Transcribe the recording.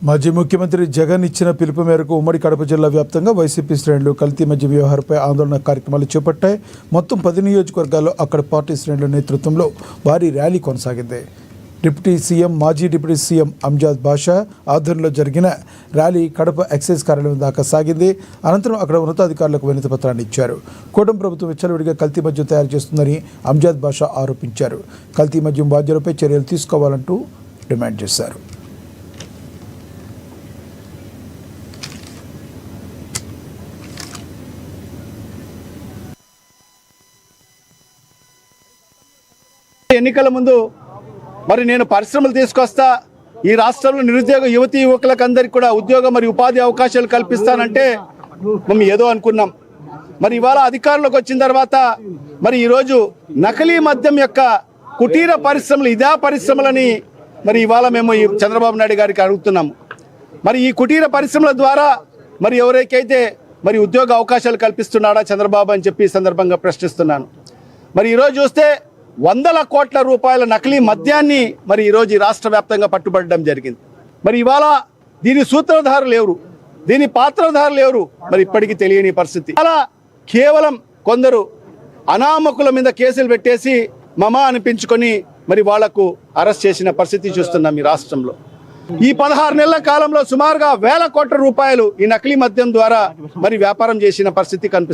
మాజీ ముఖ్యమంత్రి జగన్ ఇచ్చిన పిలుపు మేరకు ఉమ్మడి కడప జిల్లా వ్యాప్తంగా వైసీపీ శ్రేణులు కల్తీ మద్యం వ్యవహారంపై ఆందోళన కార్యక్రమాలు చేపట్టాయి. మొత్తం 10 నియోజకవర్గాల్లో అక్కడ పార్టీ శ్రేణుల నేతృత్వంలో భారీ ర్యాలీ కొనసాగింది. మాజీ డిప్యూటీ సీఎం అంజాద్ బాషా ఆధ్వర్యంలో జరిగిన ర్యాలీ కడప ఎక్సైజ్ కార్యాలయం దాకా సాగింది. అనంతరం అక్కడ ఉన్నతాధికారులకు వినతి పత్రాన్ని ఇచ్చారు. కూటమి ప్రభుత్వం విచ్చలవిడిగా కల్తీ మద్యం తయారు చేస్తుందని అంజాద్ బాషా ఆరోపించారు. కల్తీ మద్యం బాధ్యులపై చర్యలు తీసుకోవాలంటూ డిమాండ్ చేశారు. ఎన్నికల ముందు మరి నేను పరిశ్రమలు తీసుకొస్తా, ఈ రాష్ట్రంలో నిరుద్యోగ యువతీ యువకులకు అందరికీ కూడా ఉద్యోగ మరియు ఉపాధి అవకాశాలు కల్పిస్తానంటే మేము ఏదో అనుకున్నాం. మరి ఇవాళ అధికారంలోకి వచ్చిన తర్వాత మరి ఈరోజు నకిలీ మద్యం యొక్క కుటీర పరిశ్రమలు ఇదే పరిశ్రమలని మరి ఇవాళ మేము ఈ చంద్రబాబు నాయుడు గారికి అడుగుతున్నాము. మరి ఈ కుటీర పరిశ్రమల ద్వారా మరి ఎవరికైతే మరి ఉద్యోగ అవకాశాలు కల్పిస్తున్నాడా చంద్రబాబు అని చెప్పి ఈ సందర్భంగా ప్రశ్నిస్తున్నాను. మరి ఈరోజు చూస్తే 100 కోట్ల రూపాయల నకిలీ మద్యాన్ని మరి ఈరోజు ఈ రాష్ట్ర వ్యాప్తంగా పట్టుబడడం జరిగింది. మరి ఇవాళ దీని సూత్రధారులు ఎవరు, దీని పాత్రధారులు ఎవరు మరి ఇప్పటికీ తెలియని పరిస్థితి. అలా కేవలం కొందరు అనామకుల మీద కేసులు పెట్టేసి మమ అనిపించుకొని మరి వాళ్లకు అరెస్ట్ చేసిన పరిస్థితి చూస్తున్నాం ఈ రాష్ట్రంలో. ఈ 16 నెలల కాలంలో సుమారుగా 1000 కోట్ల రూపాయలు ఈ నకిలీ మద్యం ద్వారా మరి వ్యాపారం చేసిన పరిస్థితి కనిపిస్తుంది.